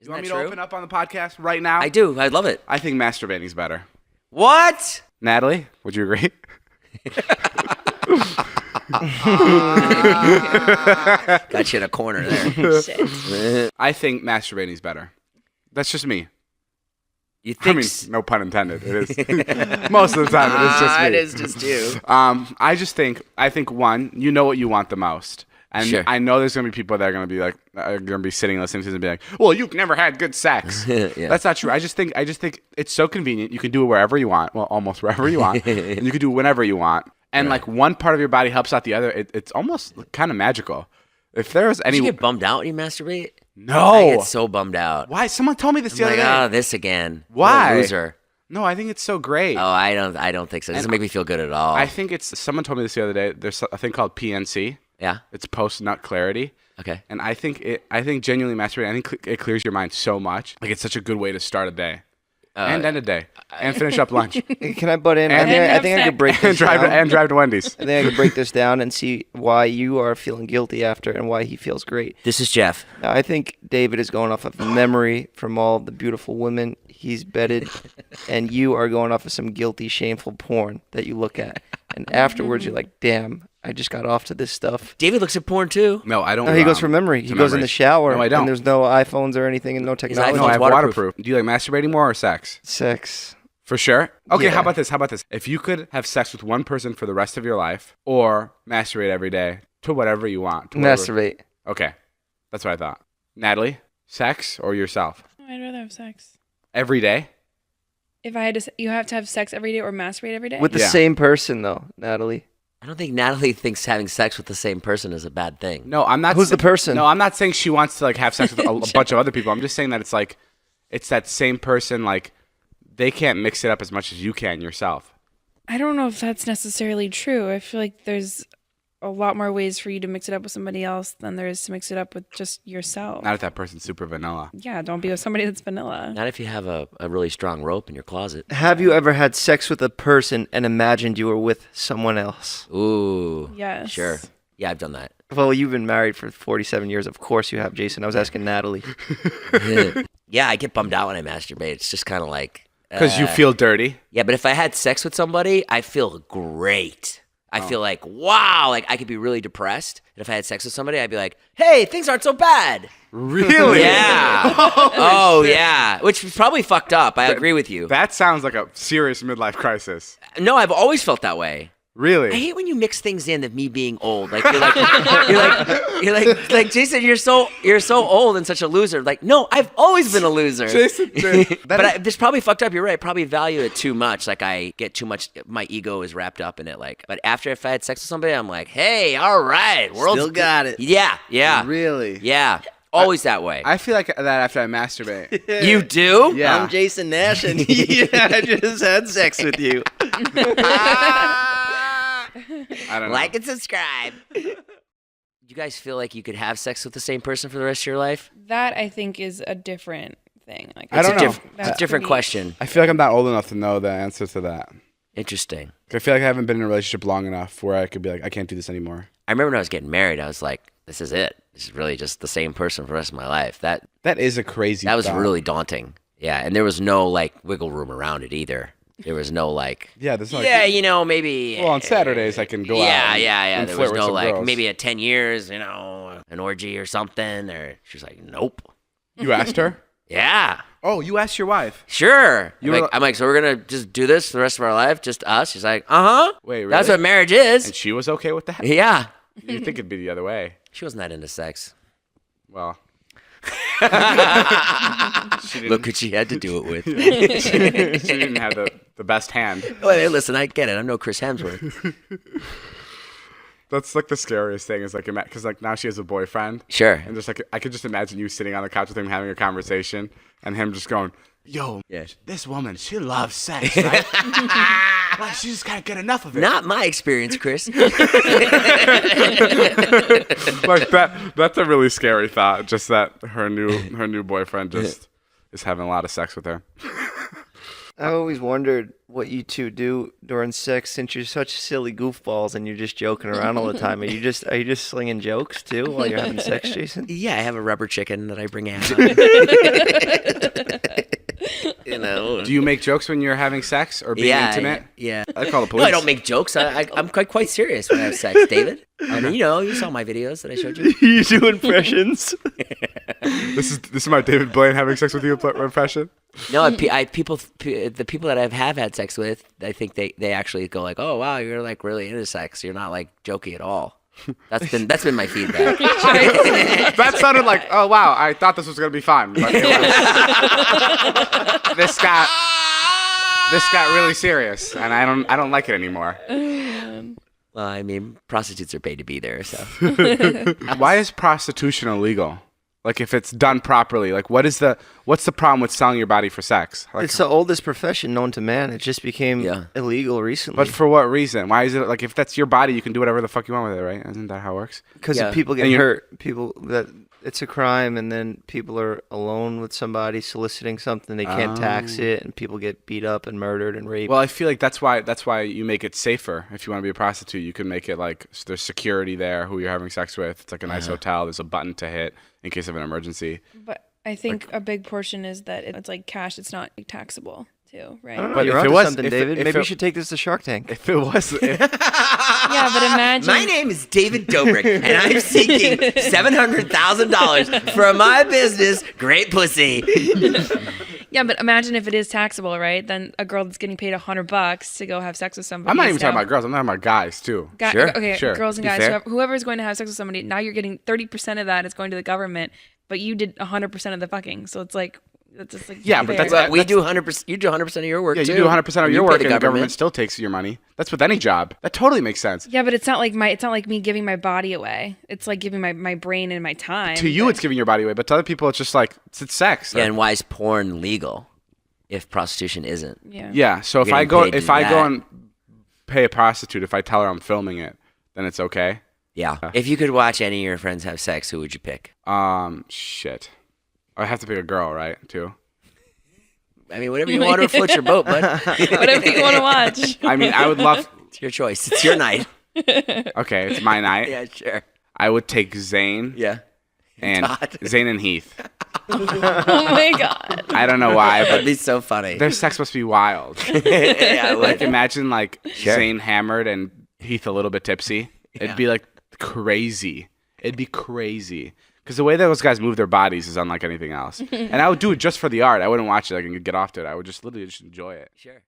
You want me to open up on the podcast right now? I do. I love it. I think masturbating's better. What? Natalie, would you agree? Got you in a corner there. Shit. I think masturbating's better. That's just me. You think? I mean, no pun intended. It is. Most of the time, it is just me. It is just you. I think one, you know what you want the most. And Sure. I know there's going to be people that are going to be like, are going to be sitting and listening to this and be like, well, you've never had good sex. Yeah. That's not true. I just think it's so convenient. You can do it wherever you want. Well, almost wherever you want. And you can do it whenever you want. And like one part of your body helps out the other. It's almost kind of magical. If there was any... Do you get bummed out when you masturbate? No. I get so bummed out. Why? Someone told me this the I'm other like, day. oh, this again. Why? What a loser. No, I think it's so great. Oh, I don't think so. It doesn't make me feel good at all. I think it's... Someone told me this the other day. There's a thing called PNC. Yeah? It's post-nut clarity. Okay. And I think genuinely masturbating, I think it clears your mind so much. Like, it's such a good way to start a day. And end a day. And finish up lunch. Can I butt in? And- I think I could break and this drive down. and drive to Wendy's. I think I could break this down and see why you are feeling guilty after and why he feels great. This is Jeff. Now, I think David is going off of memory from all the beautiful women he's bedded, and you are going off of some guilty, shameful porn that you look at. And afterwards, you're like, damn, I just got off to this stuff. David looks at porn too. No, I don't. No, he goes from memory. He to goes in memory. the shower, No, I don't. and there's no iPhones or anything and no technology. No, I have waterproof. waterproof. Do you like masturbating more or sex? Sex. For sure. Okay, Yeah. how about this? If you could have sex with one person for the rest of your life or masturbate every day to whatever you want. Masturbate. Okay. That's what I thought. Natalie, sex or yourself? I'd rather have sex. Every day? If I had to, you have to have sex every day or masturbate every day? With the Yeah. same person, though, Natalie. I don't think Natalie thinks having sex with the same person is a bad thing. No, I'm not. Who's the person? No, I'm not saying she wants to like have sex with a bunch of other people. I'm just saying that it's that same person. Like, they can't mix it up as much as you can yourself. I don't know if that's necessarily true. I feel like there's a lot more ways for you to mix it up with somebody else than there is to mix it up with just yourself. Not if that person's super vanilla. Yeah, don't be with somebody that's vanilla. Not if you have a really strong rope in your closet. Have you ever had sex with a person and imagined you were with someone else? Ooh. Yes. Sure. Yeah, I've done that. Well, you've been married for 47 years. Of course you have, Jason. I was asking Natalie. Yeah, I get bummed out when I masturbate. It's just kind of like... Because you feel dirty. Yeah, but if I had sex with somebody, I feel great. I feel like, wow, like I could be really depressed. And if I had sex with somebody, I'd be like, hey, things aren't so bad. Really? Yeah. Oh, yeah. Which is probably fucked up. I agree with you. That sounds like a serious midlife crisis. No, I've always felt that way. Really? I hate when you mix things in of me being old. Like you're like Jason, you're so old and such a loser. Like, no, I've always been a loser. Jason, But this probably fucked up. You're right. I probably value it too much. Like I get too much. My ego is wrapped up in it. Like, but after if I had sex with somebody, I'm like, hey, all right, world's Still got it. Yeah, yeah, Really? yeah. Always that way. I feel like that after I masturbate. You do? Yeah. I'm Jason Nash, and I just had sex with you. I don't know. Like and subscribe. You guys feel like you could have sex with the same person for the rest of your life? That I think is a different thing. Like I don't know. It's a That's different pretty- question. I feel like I'm not old enough to know the answer to that. Interesting. I feel like I haven't been in a relationship long enough where I could be like, I can't do this anymore. I remember when I was getting married, I was like, this is it. This is really just the same person for the rest of my life. That Is a crazy was thought. really daunting. Yeah, and there was no like wiggle room around it either. There was no like, Yeah, there's no yeah, you know, maybe. Well, on Saturdays I can go yeah, out. yeah. And There flirt was with no some like girls. maybe at 10 years, you know, an orgy or something. Or she was like, nope. You asked her? Yeah, Oh, you asked your wife. sure. You were- I'm like, so we're gonna just do this for the rest of our life, just us? She's like, uh huh. Wait, really? That's what marriage is. And she was okay with that? Yeah. You'd think it'd be the other way. She wasn't that into sex. Well. she Look what she had to do it with. she didn't have the best hand. Hey, listen, I get it. I'm no Chris Hemsworth. That's like the scariest thing is like, because like now she has a boyfriend. Sure. And just like, I could just imagine you sitting on the couch with him having a conversation and him just going, yo, Yeah. this woman, she loves sex, right? Like, she just can't get enough of it. Not my experience, Chris. Like that's a really scary thought. Just that her new boyfriend just is having a lot of sex with her. I always wondered what you two do during sex, since you're such silly goofballs and you're just joking around all the time. Are you just slinging jokes too while you're having sex, Jason? Yeah, I have a rubber chicken that I bring out. You know. Do you make jokes when you're having sex or being intimate? Yeah. I call the No, police. I don't make jokes. I'm quite serious when I have sex, David. I mean, you saw my videos that I showed you. You do impressions. This is my David Blaine having sex with you impression. No, the people that I have had sex with, I think they actually go like, "Oh wow, you're like really into sex. You're not like joking at all." That's been my feedback. That sounded like, oh wow, I thought this was gonna be fun, but this got really serious, and I don't like it anymore. Well, I mean, prostitutes are paid to be there, so. Why is prostitution illegal? Like, if it's done properly, like, what's the problem with selling your body for sex? Like, It's the oldest profession known to man. It just became illegal recently. but for what reason? Why is it like, if that's your body, you can do whatever the fuck you want with it, right? Isn't that how it works? Because Yeah. people get And hurt. It's a crime, and then people are alone with somebody soliciting something. They can't tax it, and people get beat up and murdered and raped. Well, I feel like that's why you make it safer. If you want to be a prostitute, you can make it like there's security there who you're having sex with. It's like a nice hotel. There's a button to hit in case of an emergency. But I think a big portion is that it's like cash. It's not taxable too, right? I don't know. But You're if it onto was- something, if it- David. if Maybe you it- should take this to Shark Tank. If it was, Yeah, but imagine. My name is David Dobrik, and I'm seeking $700,000 for my business, Great Pussy. Yeah, but imagine if it is taxable, right? Then a girl that's getting paid $100 to go have sex with somebody. I'm not even is talking now- about girls. I'm talking about guys too. Sure, Okay, sure. girls and Be guys. fair. Whoever is going to have sex with somebody, now you're getting 30% of that is going to the government, but you did 100% of the fucking. So it's like, that's just like. Yeah, but fair. that's- Well, we do 100%. You do 100% of your work, Yeah, too. you do 100% of your pay work, the and the government still takes your money. That's with any job. That totally makes sense. Yeah, but it's not like me giving my body away. It's like giving my brain and my time. To you, it's giving your body away, but to other people, it's just like it's sex. Yeah, and why is porn legal if prostitution isn't? Yeah. So if Getting I go paid to do go that. and pay a prostitute, if I tell her I'm filming it, then it's okay. Yeah. If you could watch any of your friends have sex, who would you pick? Shit. I have to pick a girl, right? Too. I mean, whatever you want to float your boat, bud. Whatever you want to watch. I mean, I would love. It's your choice. It's your night. Okay, it's my night. Yeah, sure. I would take Zayn Yeah. and Todd. Zayn and Heath. Oh my god. I don't know why, That'd but be so funny. their sex must be wild. Yeah, I would. Like, imagine like Sure. Zayn hammered and Heath a little bit tipsy. It'd be like crazy. It'd be crazy. Because the way those guys move their bodies is unlike anything else. And I would do it just for the art. I wouldn't watch it like and get off to it. I would just literally just enjoy it. Sure.